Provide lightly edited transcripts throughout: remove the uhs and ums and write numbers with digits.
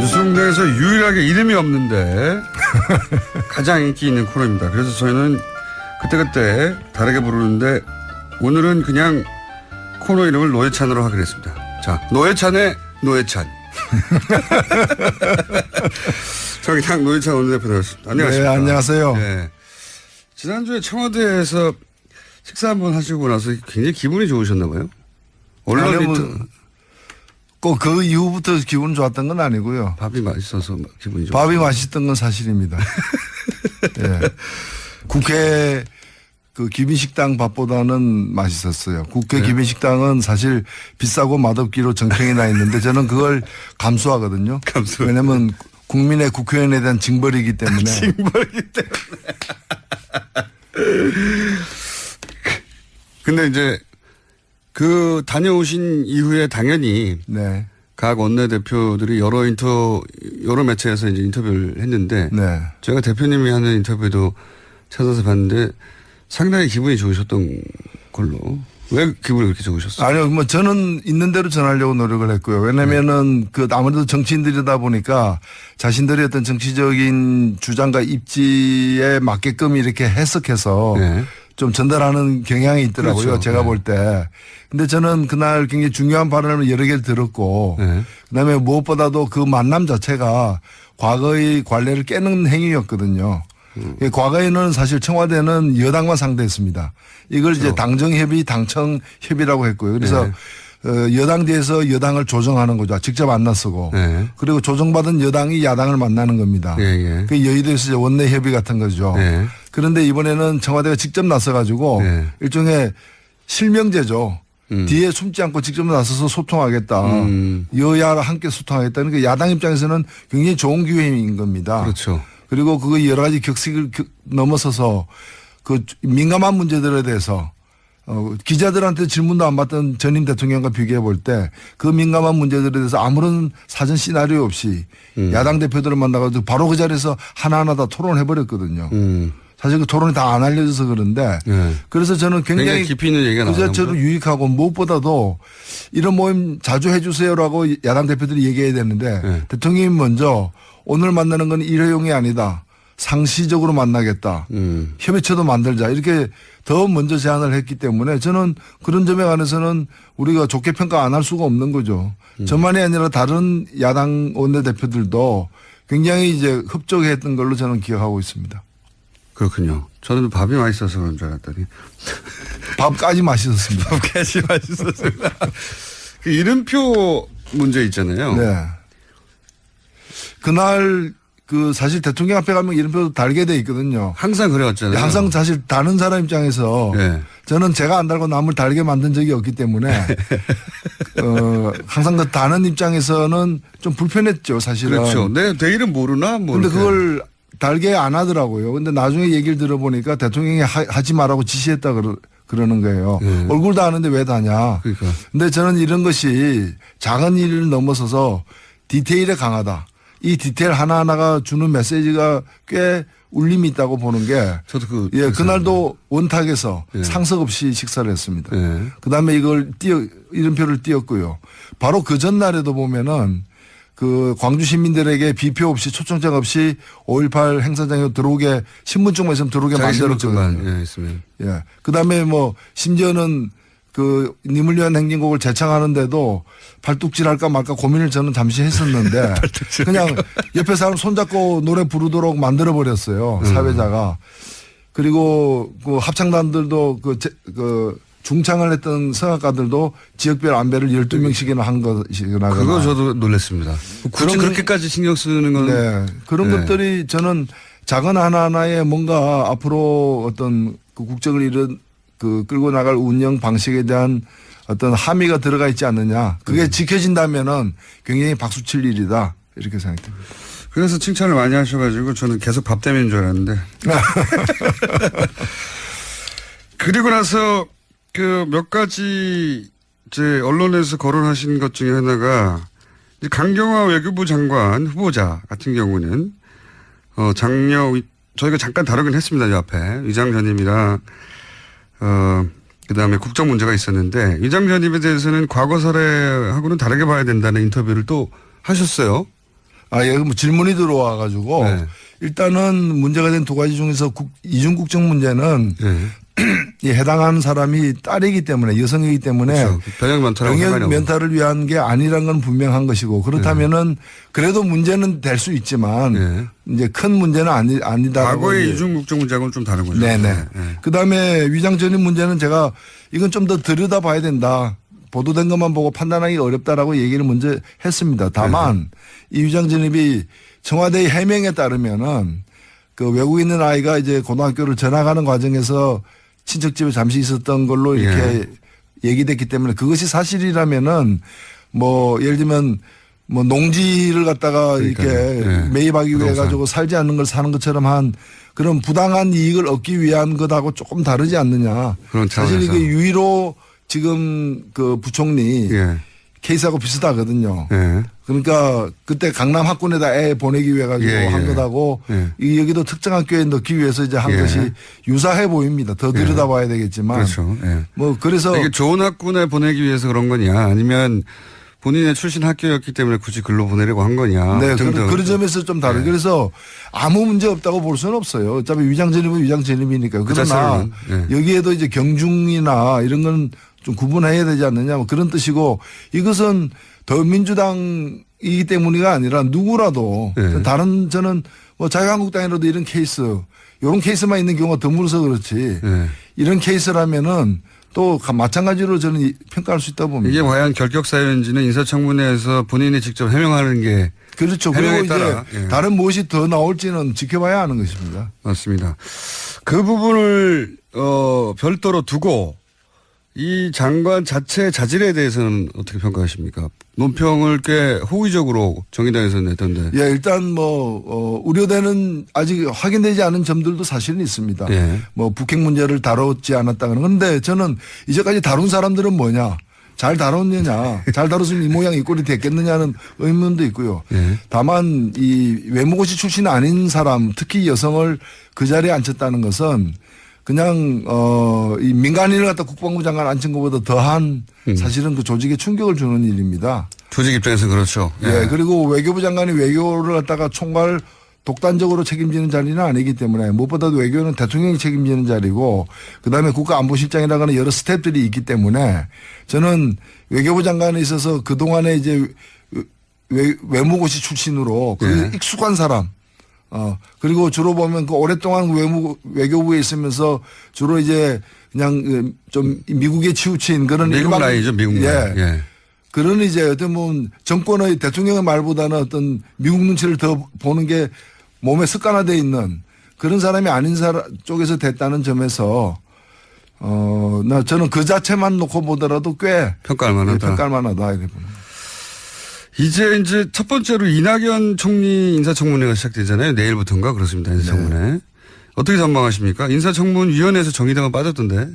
뉴스공장에서 유일하게 이름이 없는데 가장 인기 있는 코너입니다. 그래서 저희는 그때그때 다르게 부르는데 오늘은 그냥 코너 이름을 노회찬으로 하기로 했습니다. 자, 노회찬의 노회찬. 정의당 노회찬 원내대표 나왔습니다. 안녕하십니까. 네, 안녕하세요. 네. 지난주에 청와대에서 식사 한번 하시고 나서 굉장히 기분이 좋으셨나 봐요. 언론이 꼭 그 이후부터 기분 좋았던 건 아니고요. 밥이 맛있어서 기분이 좋았어요. 밥이 맛있던 건 사실입니다. 네. 국회 그 기빈식당 밥보다는 맛있었어요. 국회 네. 기빈식당은 사실 비싸고 맛없기로 정평이 나 있는데 저는 그걸 감수하거든요. 왜냐하면 국민의 국회의원에 대한 징벌이기 때문에. 징벌이기 때문에. 근데 이제 그 다녀오신 이후에 당연히 네. 각 원내대표들이 여러 매체에서 이제 인터뷰를 했는데 네. 제가 대표님이 하는 인터뷰도 찾아서 봤는데 상당히 기분이 좋으셨던 걸로. 왜 기분이 그렇게 좋으셨어요? 아니요, 뭐 저는 있는 대로 전하려고 노력을 했고요. 왜냐면은 그 아무래도 정치인들이다 보니까 자신들의 어떤 정치적인 주장과 입지에 맞게끔 이렇게 해석해서 네. 좀 전달하는 경향이 있더라고요. 그렇죠. 제가 네. 볼 때. 근데 저는 그날 굉장히 중요한 발언을 여러 개를 들었고 네. 그다음에 무엇보다도 그 만남 자체가 과거의 관례를 깨는 행위였거든요. 과거에는 사실 청와대는 여당만 상대했습니다. 이걸 그렇죠. 이제 당정협의, 당청협의라고 했고요. 그래서 여당 뒤에서 여당을 조정하는 거죠. 직접 안 나서고. 네. 그리고 조정받은 여당이 야당을 만나는 겁니다. 예. 그 여의도에서 이제 원내협의 같은 거죠. 네. 그런데 이번에는 청와대가 직접 나서 가지고 네. 일종의 실명제죠. 뒤에 숨지 않고 직접 나서서 소통하겠다. 여야와 함께 소통하겠다. 그러니까 야당 입장에서는 굉장히 좋은 기회인 겁니다. 그렇죠. 그리고 그 여러 가지 격식을 넘어서서 그 민감한 문제들에 대해서 기자들한테 질문도 안 받던 전임 대통령과 비교해 볼 때 그 민감한 문제들에 대해서 아무런 사전 시나리오 없이 야당 대표들을 만나가지고 바로 그 자리에서 하나하나 다 토론해 버렸거든요. 사실 그 토론이 다 안 알려져서 그런데 네. 그래서 저는 굉장히 깊이 있는 얘기가 그 나오는 자체로 유익하고 무엇보다도 이런 모임 자주 해 주세요라고 야당 대표들이 얘기해야 되는데 네. 대통령이 먼저 오늘 만나는 건 일회용이 아니다. 상시적으로 만나겠다. 협의체도 만들자. 이렇게 더 먼저 제안을 했기 때문에 저는 그런 점에 관해서는 우리가 좋게 평가 안 할 수가 없는 거죠. 저만이 아니라 다른 야당 원내대표들도 굉장히 이제 협조했던 걸로 저는 기억하고 있습니다. 그렇군요. 저는 밥이 맛있어서 그런 줄 알았더니. 밥까지 맛있었습니다. 밥까지 맛있었습니다. 그 이름표 문제 있잖아요. 네. 그날 그 사실 대통령 앞에 가면 이름표 달게 돼 있거든요. 항상 그래왔잖아요. 항상 사실 다른 사람 입장에서 네. 저는 제가 안 달고 남을 달게 만든 적이 없기 때문에 항상 그 다른 입장에서는 좀 불편했죠, 사실은. 그렇죠. 내 이름 모르나? 뭐. 근데 이렇게. 그걸 달게 안 하더라고요. 근데 나중에 얘기를 들어보니까 대통령이 하지 말라고 지시했다 그러는 거예요. 얼굴도 아는데 왜 다냐. 그러니까. 근데 저는 이런 것이 작은 일을 넘어서서 디테일에 강하다. 이 디테일 하나하나가 주는 메시지가 꽤 울림이 있다고 보는 게. 저도 그날도 원탁에서 상석 없이 식사를 했습니다. 네. 그 다음에 이름표를 띄었고요. 바로 그 전날에도 보면은 그 광주 시민들에게 비표 없이 초청장 없이 5.18 행사장에 들어오게 신분증만 있으면 들어오게 만들었거든요. 예, 있으면. 예. 그 다음에 뭐 심지어는 그 님을 위한 행진곡을 재창하는데도 발뚝질 할까 말까 고민을 저는 잠시 했었는데 그냥 옆에 사람 손잡고 노래 부르도록 만들어 버렸어요. 사회자가. 그리고 그 합창단들도 그 중창을 했던 성악가들도 지역별 안배를 12명씩이나 한 것이거나. 그거 저도 놀랐습니다. 굳이 그렇게까지 신경 쓰는 건. 네. 그런 것들이 저는 작은 하나하나에 뭔가 앞으로 어떤 그 국정을 끌고 나갈 운영 방식에 대한 어떤 함의가 들어가 있지 않느냐. 그게 지켜진다면은 굉장히 박수 칠 일이다. 이렇게 생각됩니다. 그래서 칭찬을 많이 하셔가지고 저는 계속 밥 때문인 줄 알았는데. 그리고 나서 그 몇 가지 이제 언론에서 거론하신 것 중에 하나가 이제 강경화 외교부 장관 후보자 같은 경우는 저희가 잠깐 다루긴 했습니다. 이 앞에 위장 전임이랑 그다음에 국정 문제가 있었는데 위장 전임에 대해서는 과거 사례하고는 다르게 봐야 된다는 인터뷰를 또 하셨어요. 예, 뭐 질문이 들어와 가지고 네. 일단은 문제가 된 두 가지 중에서 이중국적 문제는 네. 이 해당하는 사람이 딸이기 때문에 여성이기 때문에 그렇죠. 병역 면탈하고 병역 상관이 없는. 면탈을 위한 게 아니란 건 분명한 것이고 그렇다면은 그래도 문제는 될 수 있지만 네. 이제 큰 문제는 아니다. 과거의 이중국적 문제하고는 좀 다른 거죠. 네네. 네. 그다음에 위장 전입 문제는 제가 이건 좀 더 들여다봐야 된다. 보도된 것만 보고 판단하기 어렵다라고 얘기를 먼저 했습니다. 다만 이 위장 전입이 청와대의 해명에 따르면은 그 외국에 있는 아이가 이제 고등학교를 전학하는 과정에서 친척집에 잠시 있었던 걸로 이렇게 얘기됐기 때문에 그것이 사실이라면은 뭐 예를 들면 뭐 농지를 갖다가 그러니까요. 이렇게 매입하기 위해 부동산. 가지고 살지 않는 걸 사는 것처럼 한 그런 부당한 이익을 얻기 위한 것하고 조금 다르지 않느냐. 그런 사실 차원에서. 이게 유일로 지금 그 부총리 예. 케이스하고 비슷하거든요. 예. 그러니까 그때 강남 학군에다 애 보내기 위해 가지고 예, 한 예. 것하고 예. 이 여기도 특정 학교에 넣기 위해서 이제 한 예. 것이 유사해 보입니다. 더 들여다봐야 되겠지만. 그렇죠. 예. 뭐 그래서 이게 좋은 학군에 보내기 위해서 그런 거냐 아니면 본인의 출신 학교였기 때문에 굳이 글로 보내려고 한 거냐. 네, 등등. 그런 점에서 좀 다르죠. 그래서 아무 문제 없다고 볼 수는 없어요. 어차피 위장 전입은 위장 전입이니까. 그 그러나 자체로는, 여기에도 이제 경중이나 이런 건 좀 구분해야 되지 않느냐 뭐 그런 뜻이고 이것은 더민주당이기 때문이가 아니라 누구라도 네. 다른 저는 뭐 자유한국당이라도 이런 케이스 이런 케이스만 있는 경우가 드물어서 그렇지 네. 이런 케이스라면은 또 마찬가지로 저는 평가할 수 있다고 봅니다. 이게 과연 결격 사유인지는 인사청문회에서 본인이 직접 해명하는 게 그렇죠. 그리고 해명에 이제 따라, 예. 다른 무엇이 더 나올지는 지켜봐야 하는 것입니다. 맞습니다. 그 부분을 별도로 두고 이 장관 자체 자질에 대해서는 어떻게 평가하십니까? 논평을 꽤 호의적으로 정의당에서 냈던데. 예, 일단 뭐 우려되는 아직 확인되지 않은 점들도 사실은 있습니다. 예. 뭐 북핵 문제를 다뤘지 않았다는 건데 저는 이제까지 다룬 사람들은 뭐냐? 잘 다뤘느냐? 잘 다뤘으면 이 모양 이 꼴이 됐겠느냐는 의문도 있고요. 예. 다만 이 외무고시 출신 아닌 사람, 특히 여성을 그 자리에 앉혔다는 것은 그냥 이 민간인을 갖다 국방부 장관 앉힌 것보다 더한 사실은 그 조직에 충격을 주는 일입니다. 조직 입장에서 그렇죠. 예. 그리고 외교부 장관이 외교를 갖다가 총괄 독단적으로 책임지는 자리는 아니기 때문에 무엇보다도 외교는 대통령이 책임지는 자리고 그다음에 국가안보실장이라고 하는 여러 스텝들이 있기 때문에 저는 외교부 장관에 있어서 그동안에 이제 외무고시 출신으로 그 익숙한 사람 그리고 주로 보면 그 오랫동안 외교부에 있으면서 주로 이제 그냥 좀 미국에 치우친 그런 미국 라인이죠, 미국 라인. 예. 그런 이제 어떤 뭐 정권의 대통령의 말보다는 어떤 미국 눈치를 더 보는 게 몸에 습관화되어 있는 그런 사람이 아닌 사람 쪽에서 됐다는 점에서 저는 그 자체만 놓고 보더라도 꽤 평가할 만하다. 평가할 만하다 이렇게 봅니다. 이제 첫 번째로 이낙연 총리 인사청문회가 시작되잖아요. 내일부터인가 그렇습니다. 인사청문회. 네. 어떻게 전망하십니까? 인사청문위원회에서 정의당은 빠졌던데.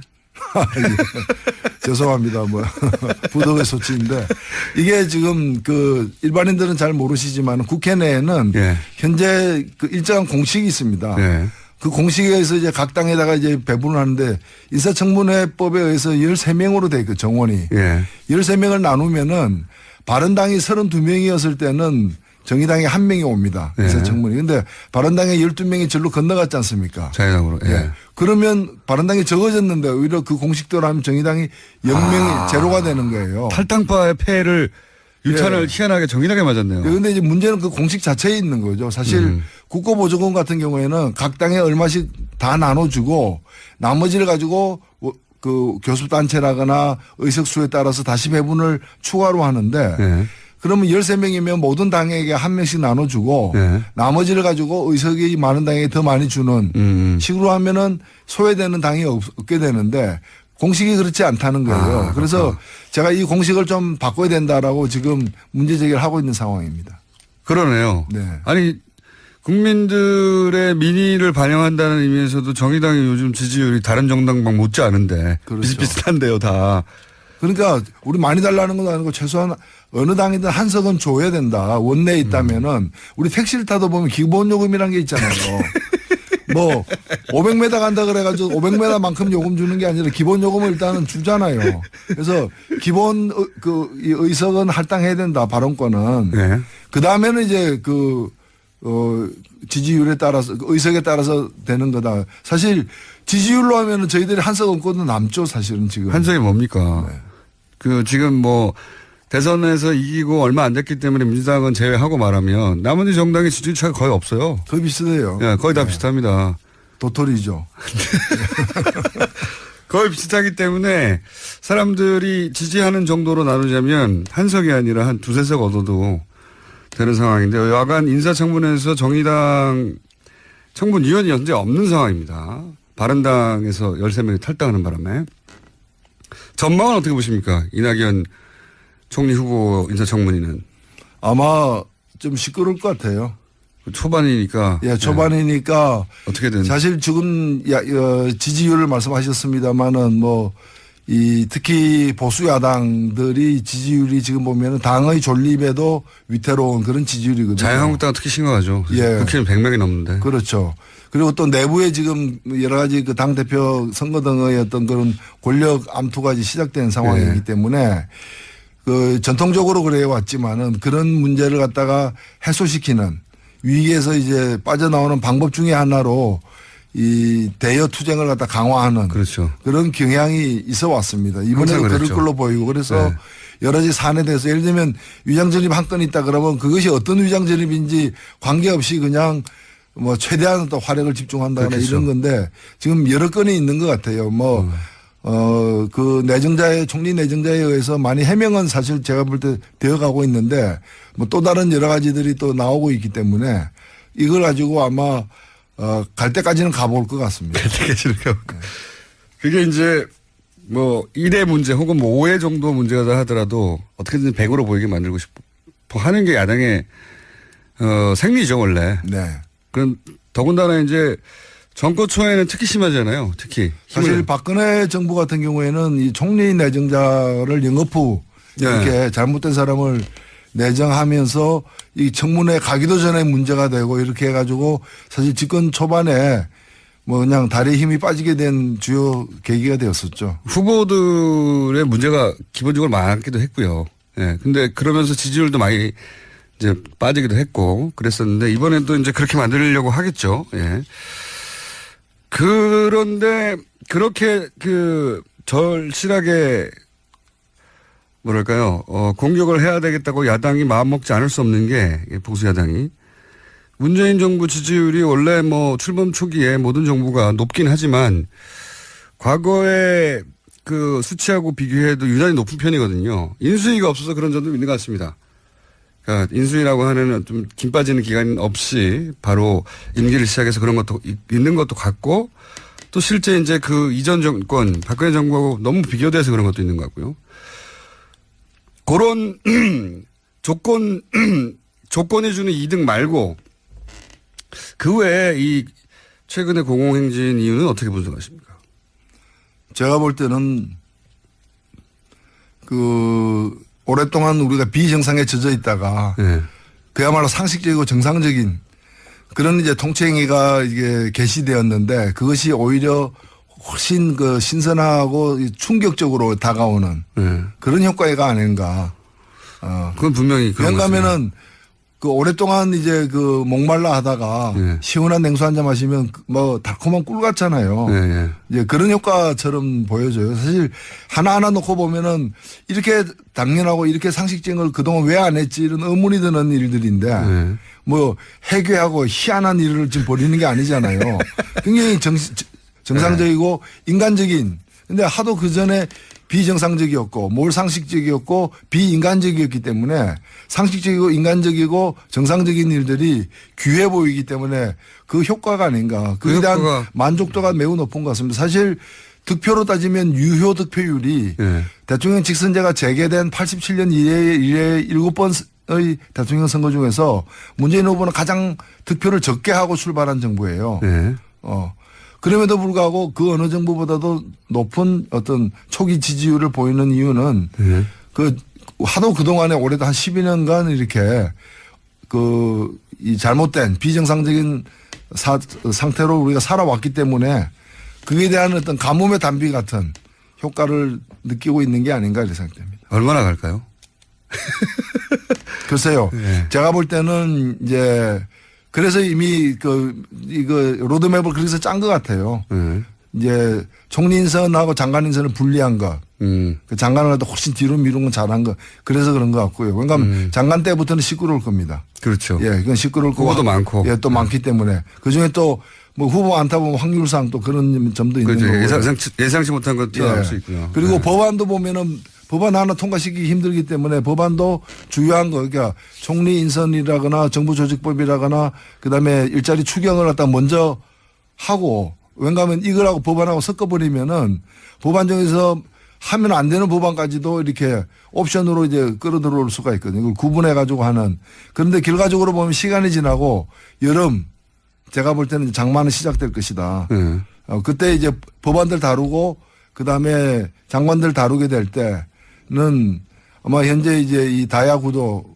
죄송합니다. 뭐 부덕의 소치인데 이게 지금 그 일반인들은 잘 모르시지만 국회 내에는 예. 현재 그 일정한 공식이 있습니다. 예. 그 공식에 의해서 이제 각 당에다가 이제 배분을 하는데 인사청문회법에 의해서 13명으로 돼 있고 정원이. 예. 13명을 나누면은 바른당이 32명이었을 때는 정의당이 1명이 옵니다. 예. 인사청문회. 근데 바른당에 12명이 절로 건너갔지 않습니까? 자유당으로. 예. 예. 그러면 바른당이 적어졌는데 오히려 그 공식대로 하면 정의당이 0명이 제로가 되는 거예요. 탈당파의 패를 유탄을 희한하게 정의당에 맞았네요. 그런데 이제 문제는 그 공식 자체에 있는 거죠. 사실 국고보조금 같은 경우에는 각 당에 얼마씩 다 나눠주고 나머지를 가지고 그 교섭단체라거나 의석수에 따라서 다시 배분을 추가로 하는데 예. 그러면 13명이면 모든 당에게 한 명씩 나눠주고 예. 나머지를 가지고 의석이 많은 당에게 더 많이 주는 식으로 하면은 소외되는 당이 없게 되는데 공식이 그렇지 않다는 거예요. 그래서 제가 이 공식을 좀 바꿔야 된다라고 지금 문제 제기를 하고 있는 상황입니다. 그러네요. 네. 아니 국민들의 민의를 반영한다는 의미에서도 정의당이 요즘 지지율이 다른 정당방 못지 않은데 그렇죠. 비슷비슷한데요 다. 그러니까 우리 많이 달라는 건 아니고 최소한 어느 당이든 한 석은 줘야 된다. 원내에 있다면은 우리 택시를 타다 보면 기본요금이라는 게 있잖아요. 뭐 500m 간다 그래가지고 500m만큼 요금 주는 게 아니라 기본 요금을 일단은 주잖아요. 그래서 기본 이 의석은 할당해야 된다 발언권은. 네. 그 다음에는 이제 지지율에 따라서 의석에 따라서 되는 거다. 사실 지지율로 하면은 저희들이 한석 얻고도 남죠 사실은 지금. 한석이 뭡니까? 네. 지금 뭐 대선에서 이기고 얼마 안 됐기 때문에 민주당은 제외하고 말하면 나머지 정당의 지지율 차가 거의 없어요. 거의 비슷해요. 네, 거의 다 네. 비슷합니다. 도토리죠. 거의 비슷하기 때문에 사람들이 지지하는 정도로 나누자면 한석이 아니라 한 두세 석 얻어도 되는 상황인데 여간 인사청문회에서 정의당 청문위원이 현재 없는 상황입니다. 바른당에서 13명이 탈당하는 바람에. 전망은 어떻게 보십니까? 이낙연 총리 후보 인사청문회는. 아마 좀 시끄러울 것 같아요. 초반이니까. 예, 초반이니까. 네. 어떻게든. 사실 지금 지지율을 말씀하셨습니다만은 특히 보수 야당들이 지지율이 지금 보면은 당의 존립에도 위태로운 그런 지지율이거든요. 자유한국당 특히 심각하죠. 예. 국회의원 100명이 넘는데. 그렇죠. 그리고 또 내부에 지금 여러 가지 그 당대표 선거 등의 어떤 그런 권력 암투가 이제 시작된 상황이기 때문에 전통적으로 그래 왔지만은 그런 문제를 갖다가 해소시키는 위기에서 이제 빠져나오는 방법 중에 하나로 이 대여 투쟁을 갖다 강화하는 그렇죠. 그런 경향이 있어 왔습니다. 이번에도 그럴 걸로 보이고 그래서 여러 가지 사안에 대해서 예를 들면 위장전입 한 건 있다 그러면 그것이 어떤 위장전입인지 관계없이 그냥 뭐 최대한 또 화력을 집중한다거나 그렇겠죠. 이런 건데 지금 여러 건이 있는 것 같아요. 그 총리 내정자에 의해서 많이 해명은 사실 제가 볼 때 되어 가고 있는데 뭐 또 다른 여러 가지들이 또 나오고 있기 때문에 이걸 가지고 아마 갈 때까지는 가볼 것 같습니다. 갈 때까지는 가볼 것. 그게 이제 뭐 1회 문제 혹은 뭐 5회 정도 문제가 하더라도 어떻게든 100으로 보이게 만들고 싶어 하는 게 야당의 생리죠 원래. 네. 그럼 더군다나 이제 정권 초에는 특히 심하잖아요. 특히. 사실 박근혜 정부 같은 경우에는 이 총리 내정자를 영업후 이렇게 잘못된 사람을 내정하면서 이 청문회 가기도 전에 문제가 되고 이렇게 해가지고 사실 집권 초반에 뭐 그냥 다리에 힘이 빠지게 된 주요 계기가 되었었죠. 후보들의 문제가 기본적으로 많기도 했고요. 예. 근데 그러면서 지지율도 많이 이제 빠지기도 했고 그랬었는데 이번에도 이제 그렇게 만들려고 하겠죠. 예. 그런데 그렇게 절실하게 뭐랄까요, 공격을 해야 되겠다고 야당이 마음먹지 않을 수 없는 게 보수 야당이 문재인 정부 지지율이 원래 뭐 출범 초기에 모든 정부가 높긴 하지만 과거에 그 수치하고 비교해도 유난히 높은 편이거든요. 인수위가 없어서 그런 점도 있는 것 같습니다. 그러니까 인수위라고 하는 좀 김 빠지는 기간 없이 바로 임기를 시작해서 그런 것도 있는 것도 같고 또 실제 이제 그 이전 정권 박근혜 정부하고 너무 비교돼서 그런 것도 있는 것 같고요. 그런 조건이 주는 이득 말고 그 외에 이 최근의 공공행진 이유는 어떻게 분석하십니까? 제가 볼 때는 오랫동안 우리가 비정상에 젖어 있다가 그야말로 상식적이고 정상적인 그런 이제 통치행위가 이게 개시되었는데 그것이 오히려 훨씬 신선하고 충격적으로 다가오는 그런 효과가 아닌가. 그건 분명히 그런 것 왜냐하면은 오랫동안 이제 목말라 하다가 시원한 냉수 한 잔 마시면 뭐 달콤한 꿀 같잖아요. 이제 그런 효과처럼 보여져요. 사실 하나하나 놓고 보면은 이렇게 당연하고 이렇게 상식적인 걸 그동안 왜 안 했지 이런 의문이 드는 일들인데 뭐 해괴하고 희한한 일을 지금 벌이는 게 아니잖아요. 굉장히 정상적이고 인간적인 근데 하도 그 전에 비정상적이었고 몰상식적이었고 비인간적이었기 때문에 상식적이고 인간적이고 정상적인 일들이 귀해 보이기 때문에 그 효과가 아닌가. 그에 대한 만족도가 매우 높은 것 같습니다. 사실 득표로 따지면 유효 득표율이 대통령 직선제가 재개된 87년 이래 7번의 대통령 선거 중에서 문재인 후보는 가장 득표를 적게 하고 출발한 정부예요. 그럼에도 불구하고 그 어느 정부보다도 높은 어떤 초기 지지율을 보이는 이유는 하도 그동안에 올해도 한 12년간 이렇게 이 잘못된 비정상적인 상태로 우리가 살아왔기 때문에 그에 대한 어떤 가뭄의 단비 같은 효과를 느끼고 있는 게 아닌가 이렇게 생각됩니다. 얼마나 갈까요? 글쎄요. 네. 제가 볼 때는 이제 그래서 이미 이거 로드맵을 그래서 짠 것 같아요. 이제 총리 인선하고 장관 인선을 분리한 것. 그 장관을 갖다 훨씬 뒤로 미룬 건 잘한 거. 그래서 그런 것 같고요. 그러니까 장관 때부터는 시끄러울 겁니다. 그렇죠. 예, 그건 시끄러울 거고. 후보도 많고. 예, 또 많기 때문에. 그 중에 또 뭐 후보 많다 보면 확률상 또 그런 점도 있는 그렇죠. 거고. 예상치 못한 것도 나올 수 있고요. 그리고 법안도 보면은 법안 하나 통과시키기 힘들기 때문에 법안도 중요한 거, 그러니까 총리 인선이라거나 정부 조직법이라거나 그다음에 일자리 추경을 갖다 먼저 하고 왠가하면 이거라고 법안하고 섞어버리면은 법안 중에서 하면 안 되는 법안까지도 이렇게 옵션으로 이제 끌어들어올 수가 있거든요. 이걸 구분해 가지고 하는. 그런데 결과적으로 보면 시간이 지나고 여름 제가 볼 때는 장마는 시작될 것이다. 그때 이제 법안들 다루고 그다음에 장관들 다루게 될 때는 아마 현재 이제 이 다야 구도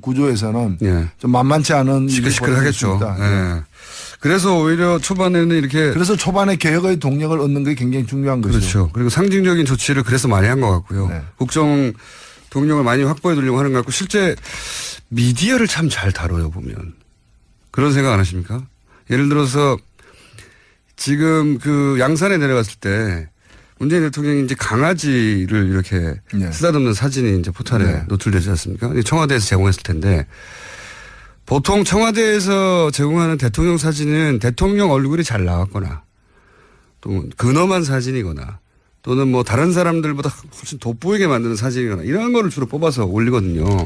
구조에서는 좀 만만치 않은 시끌시끌하겠죠. 네. 그래서 오히려 초반에는 이렇게 그래서 초반에 개혁의 동력을 얻는 게 굉장히 중요한 거죠. 그렇죠. 그리고 상징적인 조치를 그래서 많이 한 것 같고요. 네. 국정 동력을 많이 확보해 두려고 하는 것 같고 실제 미디어를 참 잘 다뤄요 보면. 그런 생각 안 하십니까? 예를 들어서 지금 그 양산에 내려갔을 때 문재인 대통령이 이제 강아지를 이렇게 쓰다듬는 사진이 이제 포털에 노출되지 않습니까? 청와대에서 제공했을 텐데 보통 청와대에서 제공하는 대통령 사진은 대통령 얼굴이 잘 나왔거나 또 근엄한 사진이거나 또는 뭐 다른 사람들보다 훨씬 돋보이게 만드는 사진이거나 이런 거를 주로 뽑아서 올리거든요.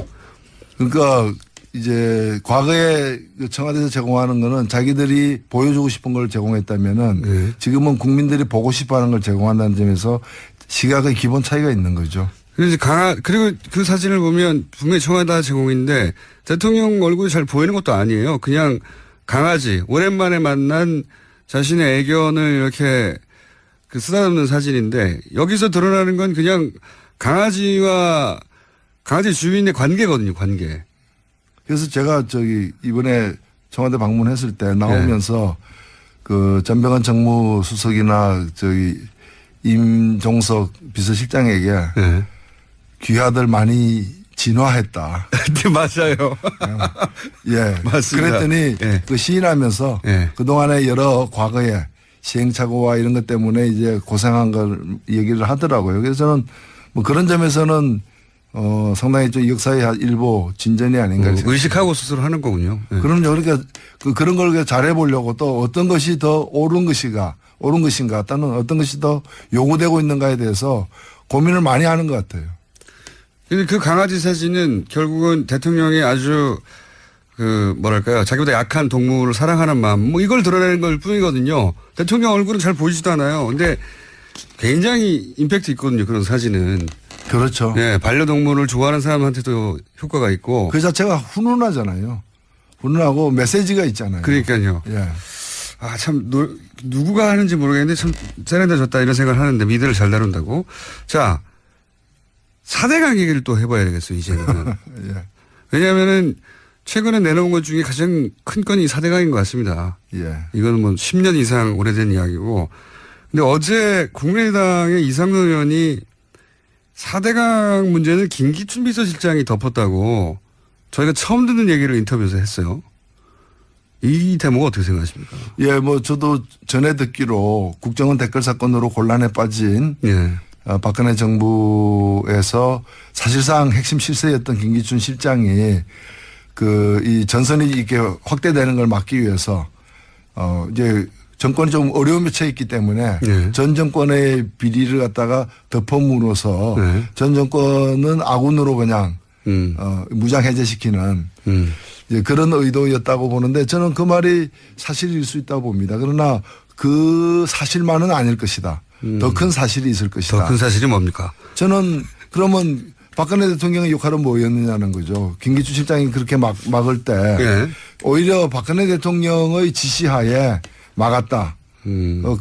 그러니까 이제 과거에 청와대에서 제공하는 거는 자기들이 보여주고 싶은 걸 제공했다면은 지금은 국민들이 보고 싶어 하는 걸 제공한다는 점에서 시각의 기본 차이가 있는 거죠. 그리고 그 사진을 보면 분명히 청와대 제공인데 대통령 얼굴이 잘 보이는 것도 아니에요. 그냥 강아지, 오랜만에 만난 자신의 애견을 이렇게 쓰다듬는 사진인데 여기서 드러나는 건 그냥 강아지 주인의 관계거든요, 관계. 그래서 제가 이번에 청와대 방문했을 때 나오면서 그 전병헌 정무수석이나 임종석 비서실장에게 귀하들 많이 진화했다. 네, 맞아요. 예. 맞습니다. 그랬더니 그 시인하면서 그동안의 여러 과거의 시행착오와 이런 것 때문에 이제 고생한 걸 얘기를 하더라고요. 그래서 저는 뭐 그런 점에서는 상당히 좀 역사의 일부 진전이 아닌가. 의식하고 스스로 하는 거군요. 그럼요. 그러니까 그런 걸 잘해보려고 또 어떤 것이 더 옳은 것인가 또는 어떤 것이 더 요구되고 있는가에 대해서 고민을 많이 하는 것 같아요. 근데 그 강아지 사진은 결국은 대통령이 아주 자기보다 약한 동물을 사랑하는 마음 이걸 드러내는 걸 뿐이거든요. 대통령 얼굴은 잘 보이지도 않아요. 근데 굉장히 임팩트 있거든요. 그런 사진은. 그렇죠. 네, 반려동물을 좋아하는 사람한테도 효과가 있고. 그 자체가 훈훈하잖아요. 훈훈하고 메시지가 있잖아요. 그러니까요. 예. 참, 누구가 하는지 모르겠는데 참 세련돼 졌다 이런 생각을 하는데 미드를 잘 다룬다고. 자, 4대강 얘기를 또 해봐야 되겠어요, 이제는. 예. 왜냐하면은 최근에 내놓은 것 중에 가장 큰 건이 4대강인 것 같습니다. 예. 이거는 뭐 10년 이상 오래된 이야기고. 근데 어제 국민의당의 이상돈 의원이 4대강 문제는 김기춘 비서실장이 덮었다고 저희가 처음 듣는 얘기를 인터뷰에서 했어요. 이 대목은 어떻게 생각하십니까? 예, 뭐 저도 전에 듣기로 국정원 댓글 사건으로 곤란에 빠진 박근혜 정부에서 사실상 핵심 실세였던 김기춘 실장이 이 전선이 이렇게 확대되는 걸 막기 위해서 이제 정권이 좀 어려움에 처해 있기 때문에 전 정권의 비리를 갖다가 덮어물어서 전 정권은 아군으로 그냥 무장 해제시키는 그런 의도였다고 보는데 저는 그 말이 사실일 수 있다고 봅니다. 그러나 그 사실만은 아닐 것이다. 더 큰 사실이 있을 것이다. 더 큰 사실이 뭡니까? 저는 그러면 박근혜 대통령의 역할은 뭐였느냐는 거죠. 김기춘 실장이 그렇게 막을 때 오히려 박근혜 대통령의 지시하에 막았다.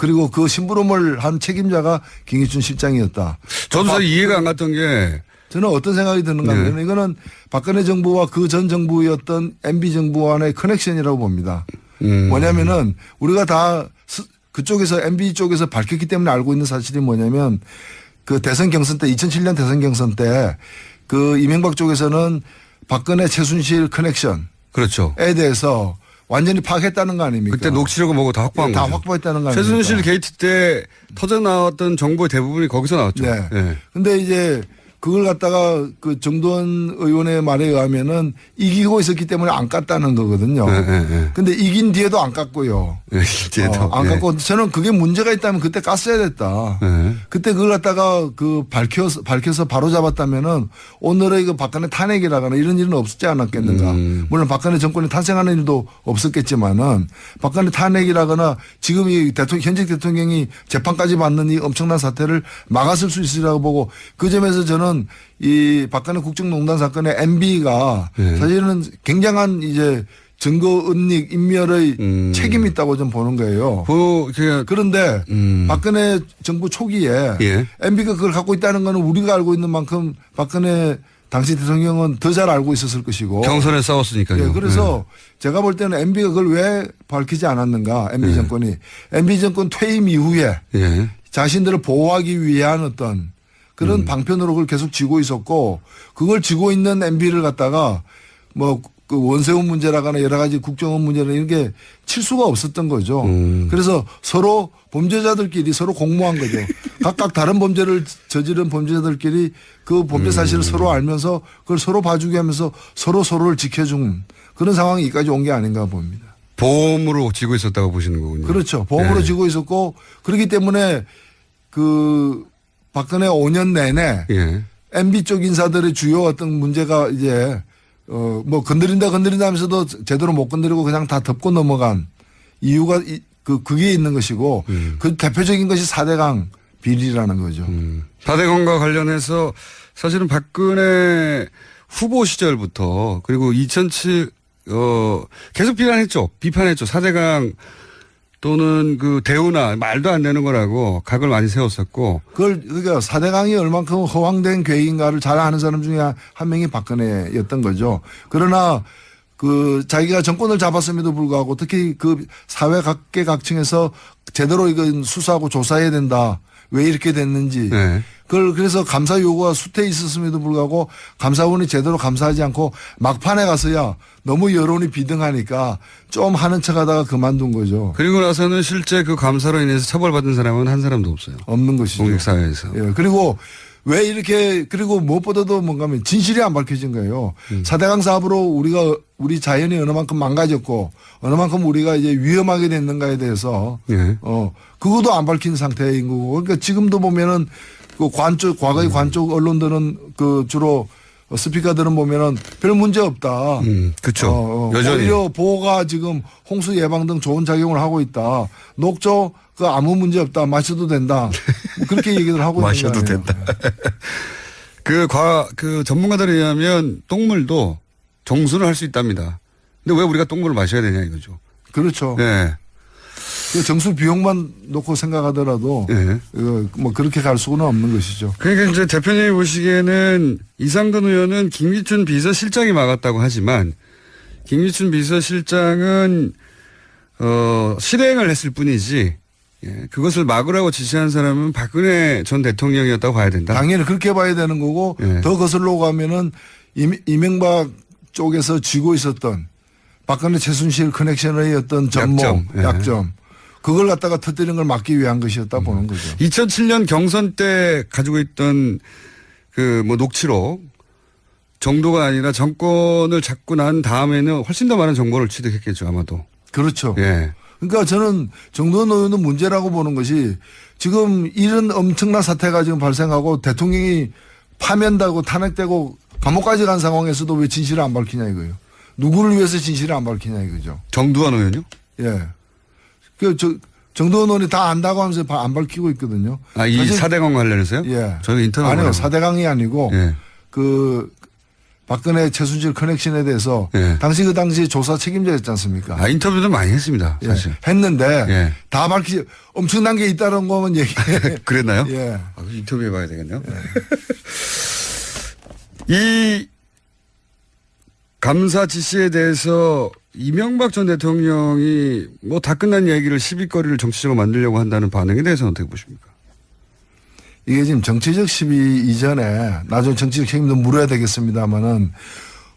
그리고 그 심부름을 한 책임자가 김기춘 실장이었다. 저도 잘 이해가 안 갔던 게 저는 어떤 생각이 드는가 하면 이거는 박근혜 정부와 그 전 정부였던 MB 정부 간의 커넥션이라고 봅니다. 뭐냐면은 우리가 다 그쪽에서 MB 쪽에서 밝혔기 때문에 알고 있는 사실이 뭐냐면 그 대선 경선 때 2007년 대선 경선 때 그 이명박 쪽에서는 박근혜 최순실 커넥션에 그렇죠. 대해서 완전히 파악했다는 거 아닙니까? 그때 녹취록을 보고 다 확보한 다 거죠. 확보했다는 거 아닙니까? 최순실 게이트 때 터져 나왔던 정보의 대부분이 거기서 나왔죠. 네. 예. 근데 이제 그걸 갖다가 그 정도원 의원의 말에 의하면은 이기고 있었기 때문에 안 깠다는 거거든요. 예. 근데 이긴 뒤에도 안 깠고요. 예, 이제도. 안 예. 깠고 저는 그게 문제가 있다면 그때 깠어야 됐다. 예. 그때 그걸 갖다가 그 밝혀서 바로 잡았다면은 오늘의 그 박근혜 탄핵이라거나 이런 일은 없었지 않았겠는가. 물론 박근혜 정권이 탄생하는 일도 없었겠지만은 박근혜 탄핵이라거나 지금 이 현직 대통령이 재판까지 받는 이 엄청난 사태를 막았을 수 있으리라고 보고 그 점에서 저는 이 박근혜 국정농단 사건의 MB가 사실은 굉장한 이제 증거 은닉 인멸의 책임이 있다고 좀 보는 거예요. 그런데 박근혜 정부 초기에 예. MB가 그걸 갖고 있다는 거는 우리가 알고 있는 만큼 박근혜 당시 대통령은 더 잘 알고 있었을 것이고. 경선에 싸웠으니까요. 예, 그래서 제가 볼 때는 MB가 그걸 왜 밝히지 않았는가 MB 정권이. MB 정권 퇴임 이후에 예. 자신들을 보호하기 위한 어떤 그런 방편으로 그걸 계속 쥐고 있었고 그걸 쥐고 있는 MB를 갖다가 뭐 그 원세훈 문제라거나 여러 가지 국정원 문제나 이런 게 칠 수가 없었던 거죠. 그래서 서로 범죄자들끼리 서로 공모한 거죠. 각각 다른 범죄를 저지른 범죄자들끼리 그 범죄 사실을 서로 알면서 그걸 서로 봐주게 하면서 서로를 지켜준 그런 상황이 여기까지 온 게 아닌가 봅니다. 보험으로 지고 있었다고 보시는 거군요. 그렇죠. 보험으로 예. 지고 있었고 그렇기 때문에 그 박근혜 5년 내내 예. MB 쪽 인사들의 주요 어떤 문제가 이제 뭐 건드린다 하면서도 제대로 못 건드리고 그냥 다 덮고 넘어간 이유가 그게 있는 것이고 그 대표적인 것이 4대강 비리라는 거죠. 4대강과 관련해서 사실은 박근혜 후보 시절부터 그리고 2007 계속 비판했죠. 4대강 또는 그 대우나 말도 안 되는 거라고 각을 많이 세웠었고. 그러니까 4대강이 얼만큼 허황된 계획인가를 잘 아는 사람 중에 한 명이 박근혜였던 거죠. 그러나 그 자기가 정권을 잡았음에도 불구하고 특히 그 사회 각계각층에서 제대로 이건 수사하고 조사해야 된다. 왜 이렇게 됐는지. 네. 그걸 그래서 감사 요구가 수태에 있었음에도 불구하고 감사원이 제대로 감사하지 않고 막판에 가서야 너무 여론이 비등하니까 좀 하는 척 하다가 그만둔 거죠. 그리고 나서는 실제 그 감사로 인해서 처벌받은 사람은 한 사람도 없어요. 없는 것이죠. 공직사회에서. 예. 그리고 왜 이렇게 그리고 무엇보다도 뭔가 하면 진실이 안 밝혀진 거예요. 4대강 사업으로 우리 자연이 어느 만큼 망가졌고 어느 만큼 우리가 이제 위험하게 됐는가에 대해서 예. 그것도 안 밝힌 상태인 거고 그러니까 지금도 보면은 그 과거의 관쪽 언론들은 그 주로 스피커들은 보면은 별 문제 없다. 그렇죠. 여전히. 오히려 보호가 지금 홍수 예방 등 좋은 작용을 하고 있다. 녹조 그 아무 문제 없다. 마셔도 된다. 뭐 그렇게 얘기를 하고 있는 마셔도 거예요. 된다. 그 전문가들에 의하면 똥물도 정수를 할 수 있답니다. 근데 왜 우리가 똥물을 마셔야 되냐 이거죠. 그렇죠. 네. 그 정수 비용만 놓고 생각하더라도 네. 뭐 그렇게 갈 수는 없는 것이죠. 그러니까 이제 대표님이 보시기에는 이상돈 의원은 김기춘 비서실장이 막았다고 하지만 김기춘 비서실장은 실행을 했을 뿐이지 그것을 막으라고 지시한 사람은 박근혜 전 대통령이었다고 봐야 된다. 당연히 그렇게 봐야 되는 거고 더 거슬러 가면은 이명박 쪽에서 쥐고 있었던 박근혜 최순실 커넥션의 어떤 약점 그걸 갖다가 터뜨리는 걸 막기 위한 것이었다 보는 거죠. 2007년 경선 때 가지고 있던 그 뭐 녹취록 정도가 아니라 정권을 잡고 난 다음에는 훨씬 더 많은 정보를 취득했겠죠 아마도. 그렇죠. 예. 그러니까 저는 정도원 의원은 문제라고 보는 것이 지금 이런 엄청난 사태가 지금 발생하고 대통령이 파면되고 탄핵되고 감옥까지 간 상황에서도 왜 진실을 안 밝히냐 이거예요. 누구를 위해서 진실을 안 밝히냐 이거죠. 정두환 의원요? 예. 정도원 의원이 다 안다고 하면서 안 밝히고 있거든요. 아, 이 4대강 관련해서요? 예. 저는 인터넷 아니요. 4대강이 아니고 예. 그 박근혜 최순실 커넥션에 대해서 예. 당시 조사 책임자였지 않습니까? 아, 인터뷰도 많이 했습니다. 사실. 예. 했는데 예. 다 엄청난 게 있다는 거면 그랬나요? 예. 아, 인터뷰 해봐야 되겠네요. 이 감사 지시에 대해서 이명박 전 대통령이 뭐 다 끝난 얘기를 시비거리를 정치적으로 만들려고 한다는 반응에 대해서는 어떻게 보십니까? 이게 지금 정치적 시비 이전에 나중에 정치적 책임도 물어야 되겠습니다만은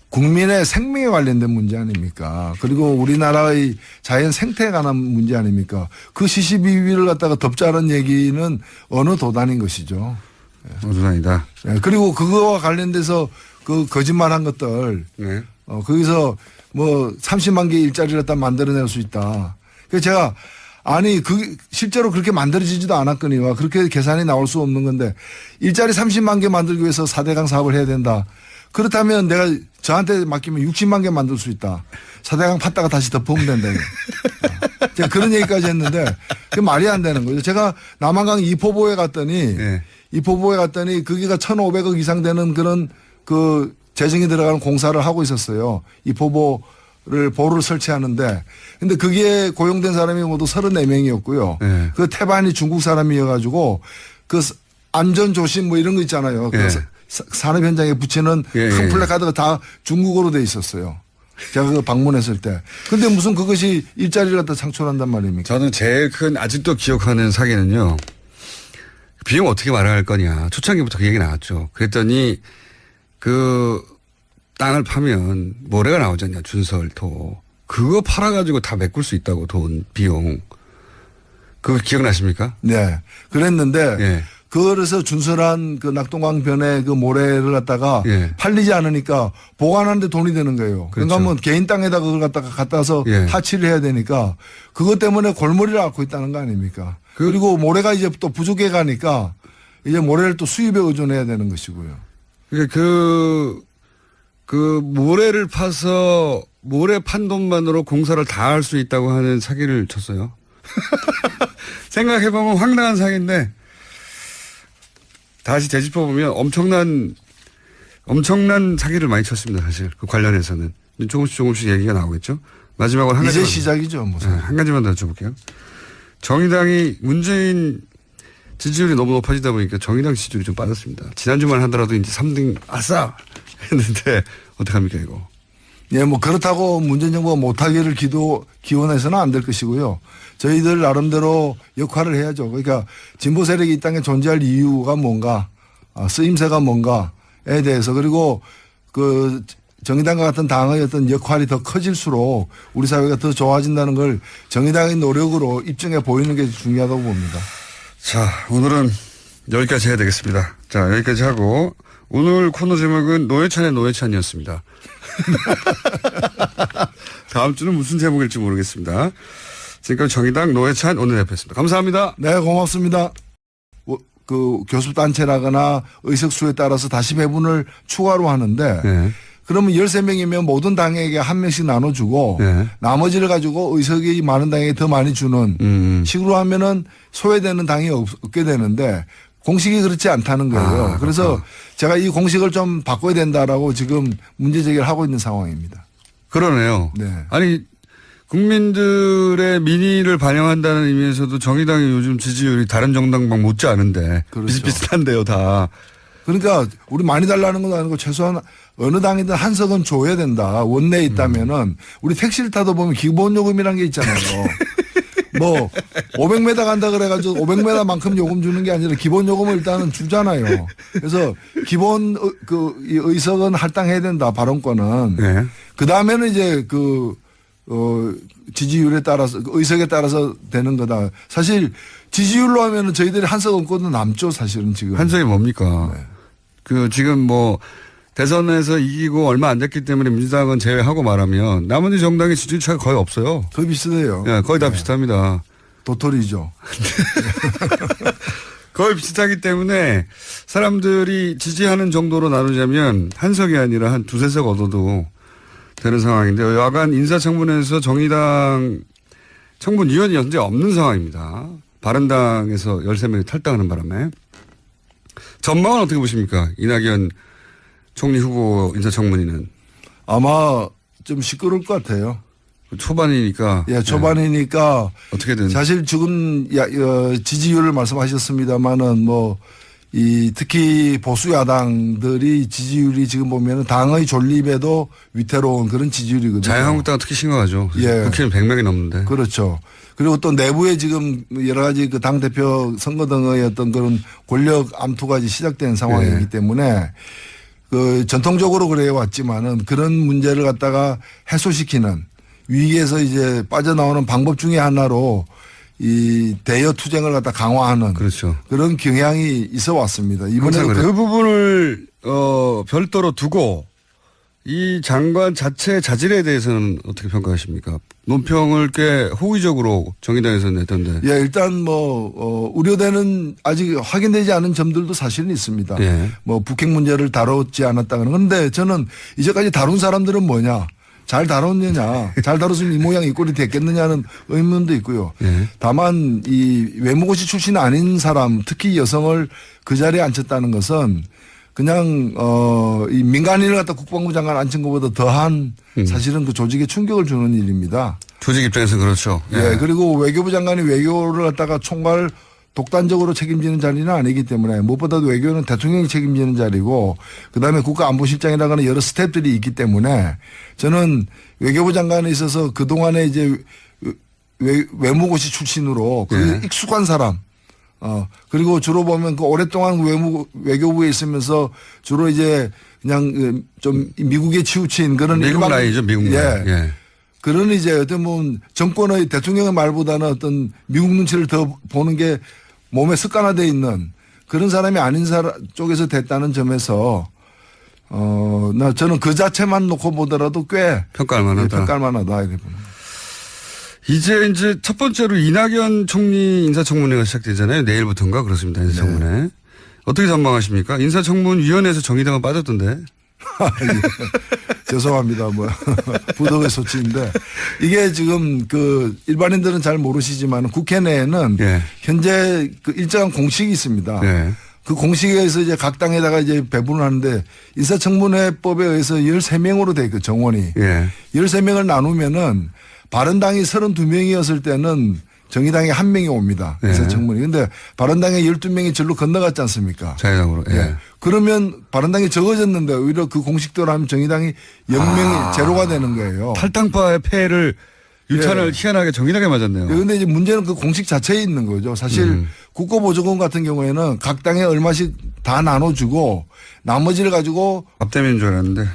국민의 생명에 관련된 문제 아닙니까? 그리고 우리나라의 자연 생태에 관한 문제 아닙니까? 그 시시비비를 갖다가 덮자는 얘기는 어느 도단인 것이죠. 어두다니다. 예, 그리고 그거와 관련돼서 그 거짓말한 것들 네. 거기서 뭐 30만 개 일자리를 갖다 만들어낼 수 있다. 그래서 제가 아니 그 실제로 그렇게 만들어지지도 않았거니와 그렇게 계산이 나올 수 없는 건데 일자리 30만 개 만들기 위해서 4대강 사업을 해야 된다. 그렇다면 내가 저한테 맡기면 60만 개 만들 수 있다. 4대강 팠다가 다시 덮으면 된다. 제가 그런 얘기까지 했는데 그게 말이 안 되는 거죠. 제가 남한강 이포보에 갔더니 네. 이포보에 갔더니 거기가 1,500억 이상 되는 그런 그 재정이 들어가는 공사를 하고 있었어요. 이포보를 보루를 설치하는데 근데 거기에 고용된 사람이 모두 34명이었고요. 네. 그 태반이 중국 사람이어가지고 그 안전 조심 뭐 이런 거 있잖아요. 네. 그 산업 현장에 붙이는 예, 큰 예. 플래카드가 다 중국어로 돼 있었어요. 제가 그 방문했을 때. 근데 무슨 그것이 일자리를 갖다 창출한단 말입니까? 저는 제일 큰 아직도 기억하는 사기는요. 비용 어떻게 마련할 거냐. 초창기부터 그 얘기 나왔죠. 그랬더니 그 땅을 파면 모래가 나오잖아요. 준설토. 그거 팔아가지고 다 메꿀 수 있다고 돈 비용. 그거 기억나십니까? 네. 그랬는데 예. 그래서 준설한 그 낙동강변에 그 모래를 갖다가 예. 팔리지 않으니까 보관하는데 돈이 되는 거예요. 그러니까 그렇죠. 뭐 개인 땅에다 그걸 갖다가 갖다서 예. 하치를 해야 되니까 그것 때문에 골머리를 앓고 있다는 거 아닙니까? 그리고 모래가 이제 또 부족해 가니까 이제 모래를 또 수입에 의존해야 되는 것이고요. 그러니까 그 모래를 파서 모래 판 돈만으로 공사를 다 할 수 있다고 하는 사기를 쳤어요. 생각해보면 황당한 사기인데 다시 되짚어보면 엄청난 사기를 많이 쳤습니다. 사실 그 관련해서는 조금씩 얘기가 나오겠죠. 마지막으로 한 이제 가지만 시작이죠. 뭐. 네, 한 가지만 더 여쭤볼게요. 정의당이 문재인 지지율이 너무 높아지다 보니까 정의당 지지율이 좀 빠졌습니다. 지난주만 하더라도 이제 3등 아싸 했는데 어떡합니까 이거. 예, 뭐 그렇다고 문재인 정부가 못하기를 기원해서는 안 될 것이고요. 저희들 나름대로 역할을 해야죠. 그러니까 진보 세력이 이 땅에 존재할 이유가 뭔가, 쓰임새가 뭔가에 대해서 그리고 그 정의당과 같은 당의 어떤 역할이 더 커질수록 우리 사회가 더 좋아진다는 걸 정의당의 노력으로 입증해 보이는 게 중요하다고 봅니다. 자, 오늘은 여기까지 해야 되겠습니다. 자, 여기까지 하고 오늘 코너 제목은 노회찬의 노회찬이었습니다. 다음 주는 무슨 제목일지 모르겠습니다. 지금까지 정의당 노회찬 원내대표였습니다. 감사합니다. 네, 고맙습니다. 그 교섭단체라거나 의석수에 따라서 다시 배분을 추가로 하는데 네. 그러면 13명이면 모든 당에게 한 명씩 나눠주고 네. 나머지를 가지고 의석이 많은 당에게 더 많이 주는 식으로 하면은 소외되는 당이 없게 되는데 공식이 그렇지 않다는 거예요. 그래서 제가 이 공식을 좀 바꿔야 된다라고 지금 문제 제기를 하고 있는 상황입니다. 그러네요. 네. 아니 국민들의 민의를 반영한다는 의미에서도 정의당이 요즘 지지율이 다른 정당방 못지 않은데 그렇죠. 비슷비슷한데요 다. 그러니까 우리 많이 달라는 건 아니고 최소한 어느 당이든 한 석은 줘야 된다. 원내에 있다면은 우리 택시를 타다 보면 기본요금이라는 게 있잖아요. 뭐 500m 간다 그래가지고 500m만큼 요금 주는 게 아니라 기본 요금을 일단은 주잖아요. 그래서 기본 그 의석은 할당해야 된다. 발언권은. 네. 그 다음에는 이제 지지율에 따라서 의석에 따라서 되는 거다. 사실 지지율로 하면은 저희들이 한석 없고도 남죠. 사실은 지금. 한석이 뭡니까? 네. 그 지금 뭐 대선에서 이기고 얼마 안 됐기 때문에 민주당은 제외하고 말하면 나머지 정당의 지지율 차가 거의 없어요. 거의 비슷해요. 예, 거의 다 네. 비슷합니다. 도토리죠. 거의 비슷하기 때문에 사람들이 지지하는 정도로 나누자면 한석이 아니라 한 두세 석 얻어도 되는 상황인데 여간 인사청문회에서 정의당 청문위원이 현재 없는 상황입니다. 바른당에서 13명이 탈당하는 바람에. 전망은 어떻게 보십니까? 이낙연 총리 후보 인사청문회는. 아마 좀 시끄러울 것 같아요. 초반이니까. 예, 초반이니까 어떻게든. 사실 지금 지지율을 말씀하셨습니다만은 뭐 특히 보수 야당들이 지지율이 지금 보면은 당의 존립에도 위태로운 그런 지지율이거든요. 자유한국당은 특히 심각하죠. 예. 국회는 100명이 넘는데. 그렇죠. 그리고 또 내부에 지금 여러 가지 그 당대표 선거 등의 어떤 그런 권력 암투가 이제 시작된 상황이기 예. 때문에 그 전통적으로 그래 왔지만은 그런 문제를 갖다가 해소시키는 위기에서 이제 빠져나오는 방법 중에 하나로 이 대여 투쟁을 갖다 강화하는 그렇죠. 그런 경향이 있어 왔습니다. 항상 이번에도 그 부분을 별도로 두고 이 장관 자체 자질에 대해서는 어떻게 평가하십니까? 논평을 꽤 호의적으로 정의당에서는 냈던데. 예, 일단 우려되는 아직 확인되지 않은 점들도 사실은 있습니다. 예. 뭐 북핵 문제를 다뤘지 않았다는 그런데 저는 이제까지 다룬 사람들은 뭐냐? 잘 다뤘느냐? 잘 다뤘으면 이 모양 이 꼴이 됐겠느냐는 의문도 있고요. 예. 다만 이 외무고시 출신 아닌 사람, 특히 여성을 그 자리에 앉혔다는 것은 그냥 이 민간인을 갖다 국방부 장관 앉힌 것보다 더한 사실은 그 조직에 충격을 주는 일입니다. 조직 입장에서 그렇죠. 예. 그리고 외교부 장관이 외교를 갖다가 총괄 독단적으로 책임지는 자리는 아니기 때문에 무엇보다도 외교는 대통령이 책임지는 자리고 그다음에 국가안보실장이라는 여러 스텝들이 있기 때문에 저는 외교부 장관에 있어서 그동안에 이제 외무고시 출신으로 그 예. 익숙한 사람 그리고 주로 보면 그 오랫동안 외교부에 있으면서 주로 이제 그냥 좀 미국에 치우친 그런 미국 일반 라인이죠. 미국 라인. 예. 그런 이제 어떤 뭐 정권의 대통령의 말보다는 어떤 미국 눈치를 더 보는 게 몸에 습관화되어 있는 그런 사람이 아닌 사람 쪽에서 됐다는 점에서 저는 그 자체만 놓고 보더라도 꽤 평가할 만하다. 평가할 만하다 이렇게 봅니다. 이제 첫 번째로 이낙연 총리 인사청문회가 시작되잖아요. 내일부터인가 그렇습니다. 인사청문회. 네. 어떻게 전망하십니까? 인사청문위원회에서 정의당은 빠졌던데. 죄송합니다. 부덕의 소치인데 이게 지금 그 일반인들은 잘 모르시지만 국회 내에는 예. 현재 그 일정한 공식이 있습니다. 예. 그 공식에서 이제 각 당에다가 이제 배분을 하는데 인사청문회법에 의해서 13명으로 돼 있고 정원이. 예. 13명을 나누면은 바른당이 32명이었을 때는 정의당에 1명이 옵니다. 예. 인사청문회. 근데 바른당에 12명이 절로 건너갔지 않습니까? 자유당으로. 예. 예. 그러면 바른당이 적어졌는데 오히려 그 공식대로 하면 정의당이 0명이 제로가 되는 거예요. 탈당파의 폐해를 유탄을 희한하게 정의당에 맞았네요. 그런데 이제 문제는 그 공식 자체에 있는 거죠. 사실 국고보조금 같은 경우에는 각 당에 얼마씩 다 나눠주고 나머지를 가지고 밥 때문인 줄 알았는데.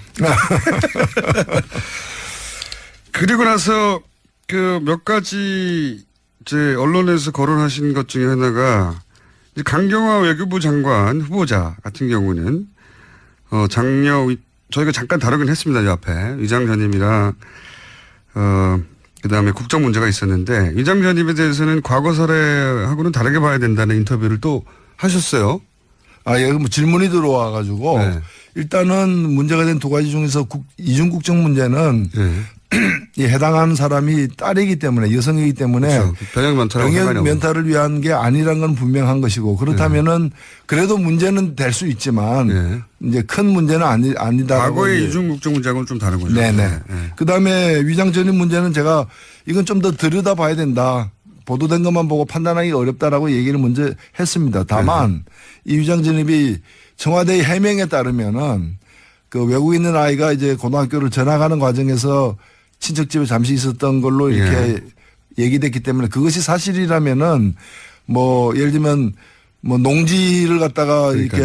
그리고 나서 그 몇 가지 이제 언론에서 거론하신 것 중에 하나가 이제 강경화 외교부 장관 후보자 같은 경우는 저희가 잠깐 다루긴 했습니다. 이 앞에 위장 전입이랑 그다음에 국정 문제가 있었는데 위장 전입에 대해서는 과거 사례하고는 다르게 봐야 된다는 인터뷰를 또 하셨어요. 예, 뭐 질문이 들어와 가지고 네. 일단은 문제가 된 두 가지 중에서 이중국적 문제는 네. 이 해당하는 사람이 딸이기 때문에 여성이기 때문에 그렇죠. 병역 면탈하고 상관이 병역 없는. 면탈을 위한 게 아니란 건 분명한 것이고 그렇다면은 그래도 문제는 될 수 있지만 네. 이제 큰 문제는 아니다. 과거의 이중국적 문제하고는 좀 다른 거죠. 네네. 네. 그다음에 위장 전입 문제는 제가 이건 좀 더 들여다봐야 된다. 보도된 것만 보고 판단하기 어렵다라고 얘기를 먼저 했습니다. 다만 이 위장 전입이 청와대의 해명에 따르면은 그 외국에 있는 아이가 이제 고등학교를 전학하는 과정에서 친척집에 잠시 있었던 걸로 이렇게 얘기됐기 때문에 그것이 사실이라면은 뭐 예를 들면 뭐 농지를 갖다가 이렇게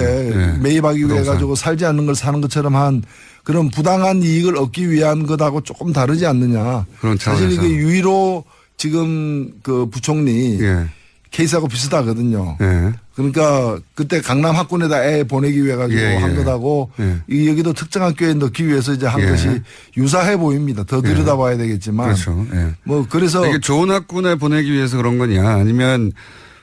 매입하기 위해 부동산. 가지고 살지 않는 걸 사는 것처럼 한 그런 부당한 이익을 얻기 위한 것하고 조금 다르지 않느냐. 그런 사실 차원에서. 이게 유일로 지금 그 부총리 예. 케이스하고 비슷하거든요. 예. 그러니까 그때 강남 학군에다 애 보내기 위해 가지고 예, 예. 한 것하고 예. 이 여기도 특정 학교에 넣기 위해서 이제 한 예. 것이 유사해 보입니다. 더 들여다봐야 되겠지만. 그렇죠. 예. 뭐 그래서 이게 좋은 학군에 보내기 위해서 그런 거냐 아니면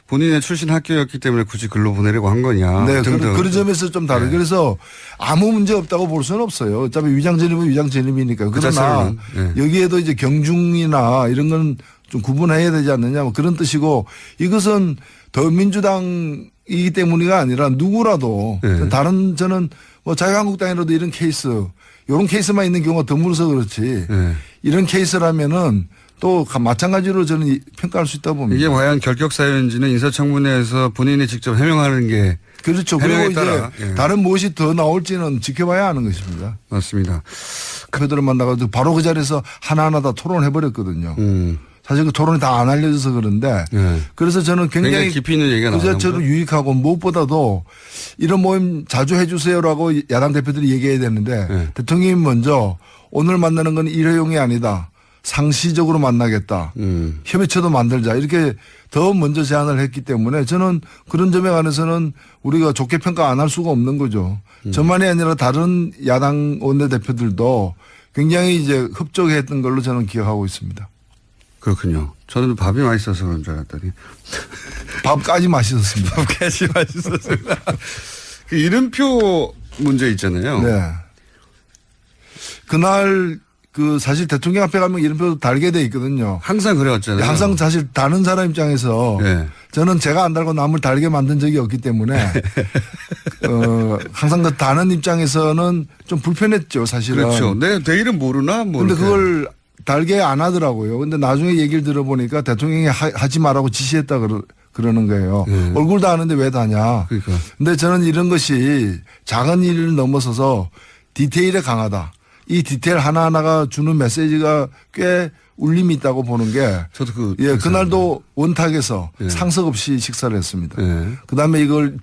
본인의 출신 학교였기 때문에 굳이 글로 보내려고 한 거냐. 네, 등등. 그런 점에서 좀 다르죠. 그래서 아무 문제 없다고 볼 수는 없어요. 어차피 위장 전입은 위장 전입이니까. 그러나 자체로는, 예. 여기에도 이제 경중이나 이런 건 좀 구분해야 되지 않느냐 뭐 그런 뜻이고 이것은 더민주당이기 때문이가 아니라 누구라도 예. 다른 저는 뭐 자유한국당이라도 이런 케이스 이런 케이스만 있는 경우가 드물어서 그렇지 예. 이런 케이스라면은 또 마찬가지로 저는 평가할 수 있다고 봅니다. 이게 과연 결격 사유인지는 인사청문회에서 본인이 직접 해명하는 게 그렇죠. 그리고 해명에 이제 따라, 예. 다른 무엇이 더 나올지는 지켜봐야 하는 것입니다. 맞습니다. 그들을 만나가지고 바로 그 자리에서 하나하나 다 토론해 버렸거든요. 사실 그 토론이 다 안 알려져서 그런데 예. 그래서 저는 굉장히 깊이 있는 얘기가 그 나오는 자체로 거죠? 유익하고 무엇보다도 이런 모임 자주 해주세요라고 야당 대표들이 얘기해야 되는데 예. 대통령이 먼저 오늘 만나는 건 일회용이 아니다. 상시적으로 만나겠다. 협의체도 만들자. 이렇게 더 먼저 제안을 했기 때문에 저는 그런 점에 관해서는 우리가 좋게 평가 안 할 수가 없는 거죠. 저만이 아니라 다른 야당 원내대표들도 굉장히 이제 협조했던 걸로 저는 기억하고 있습니다. 그렇군요. 저는 밥이 맛있어서 그런 줄 알았더니. 밥까지 맛있었습니다. 밥까지 맛있었습니다. 그 이름표 문제 있잖아요. 네. 그날 그 사실 대통령 앞에 가면 이름표 달게 돼 있거든요. 항상 그래왔잖아요. 항상 사실 다른 사람 입장에서 네. 저는 제가 안 달고 남을 달게 만든 적이 없기 때문에 항상 그 다른 입장에서는 좀 불편했죠 사실은. 그렇죠. 내 이름 모르나? 뭐 근데 이렇게. 그걸 달게 안 하더라고요. 근데 나중에 얘기를 들어보니까 대통령이 하지 말라고 지시했다 그러는 거예요. 얼굴도 아는데 왜 다냐. 그러니까. 근데 저는 이런 것이 작은 일을 넘어서서 디테일에 강하다. 이 디테일 하나하나가 주는 메시지가 꽤 울림이 있다고 보는 게 저도 예, 그날도 원탁에서 예. 상석 없이 식사를 했습니다. 예. 그다음에 이걸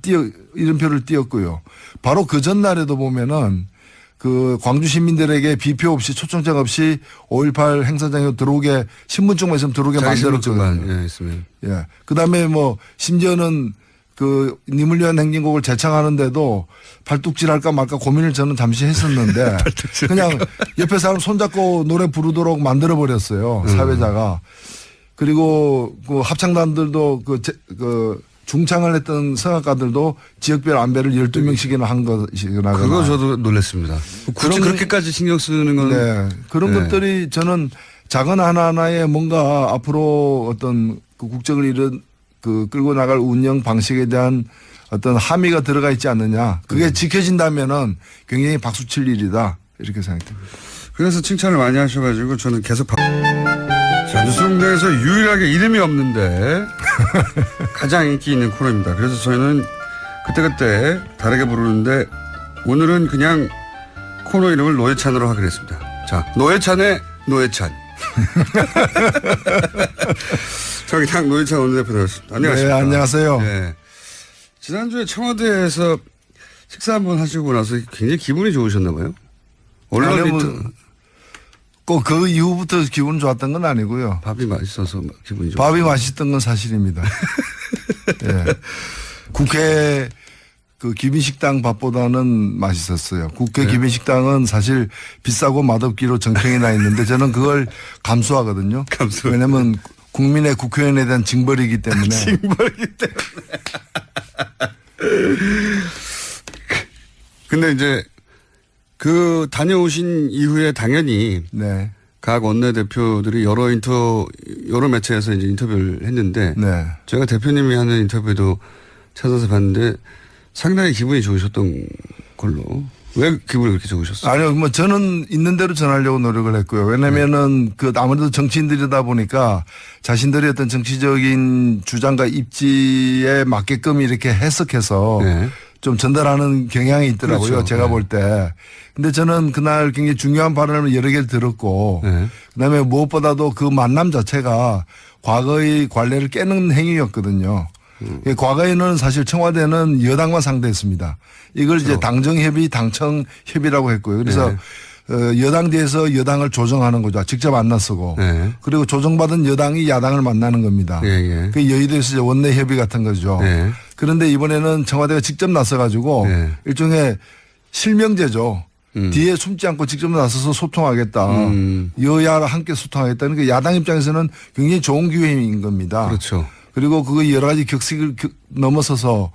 이름표를 띄웠고요. 바로 그 전날에도 보면은 그 광주 시민들에게 비표 없이 초청장 없이 5.18 행사장에 들어오게 신분증만 있으면 들어오게 만들었거든요. 예, 있으면. 예. 그다음에 뭐 심지어는 그 님을 위한 행진곡을 제창하는데도 발뚝질 할까 말까 고민을 저는 잠시 했었는데 그냥 옆에 사람 손잡고 노래 부르도록 만들어 버렸어요. 사회자가. 그리고 그 합창단들도 그 중창을 했던 성악가들도 지역별 안배를 12명씩이나 한 것이거나. 그거 저도 놀랐습니다. 굳이 그렇게까지 신경 쓰는 건. 네. 그런 네. 것들이 저는 작은 하나하나에 뭔가 앞으로 어떤 그 국정을 끌고 나갈 운영 방식에 대한 어떤 함의가 들어가 있지 않느냐. 그게 지켜진다면은 굉장히 박수 칠 일이다. 이렇게 생각됩니다. 그래서 칭찬을 많이 하셔가지고 저는 계속 자, 뉴스공장에서 유일하게 이름이 없는데 가장 인기 있는 코너입니다. 그래서 저희는 그때그때 다르게 부르는데 오늘은 그냥 코너 이름을 노예찬으로 하기로 했습니다. 자, 노예찬의 노예찬. 정의당 노예찬 원내대표 되었습니다. 안녕하십니까. 네, 안녕하세요. 네. 지난주에 청와대에서 식사 한번 하시고 나서 굉장히 기분이 좋으셨나 봐요. 언론이 꼭 그 이후부터 기분 좋았던 건 아니고요. 밥이 맛있어서 기분이 좋아요. 밥이 맛있던 건 사실입니다. 예. 국회 그 기빈식당 밥보다는 맛있었어요. 국회 네. 기빈식당은 사실 비싸고 맛없기로 정평이 나 있는데 저는 그걸 감수하거든요. 왜냐하면 국민의 국회의원에 대한 징벌이기 때문에. 징벌이기 때문에. 근데 이제 그 다녀오신 이후에 당연히 네. 각 원내대표들이 여러 매체에서 이제 인터뷰를 했는데 네. 제가 대표님이 하는 인터뷰도 찾아서 봤는데 상당히 기분이 좋으셨던 걸로. 왜 기분이 그렇게 좋으셨어요? 아니요, 뭐 저는 있는 대로 전하려고 노력을 했고요. 왜냐면은 그 아무래도 정치인들이다 보니까 자신들의 어떤 정치적인 주장과 입지에 맞게끔 이렇게 해석해서 네. 좀 전달하는 경향이 있더라고요. 그렇죠. 제가 네. 볼 때. 근데 저는 그날 굉장히 중요한 발언을 여러 개를 들었고 네. 그다음에 무엇보다도 그 만남 자체가 과거의 관례를 깨는 행위였거든요. 과거에는 사실 청와대는 여당만 상대했습니다. 이걸 이제 당정협의, 당청협의라고 했고요. 그래서 여당 뒤에서 여당을 조정하는 거죠. 직접 안 나서고. 네. 그리고 조정받은 여당이 야당을 만나는 겁니다. 예, 예. 그 여의도에서 이제 원내 협의 같은 거죠. 네. 그런데 이번에는 청와대가 직접 나서가지고 네. 일종의 실명제죠. 뒤에 숨지 않고 직접 나서서 소통하겠다. 여야와 함께 소통하겠다. 그러니까 야당 입장에서는 굉장히 좋은 기회인 겁니다. 그렇죠. 그리고 그 여러 가지 격식을 넘어서서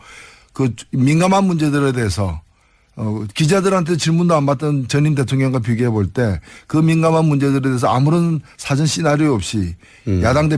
그 민감한 문제들에 대해서 기자들한테 질문도 안 받던 전임 대통령과 비교해 볼 때 그 민감한 문제들에 대해서 아무런 사전 시나리오 없이 야당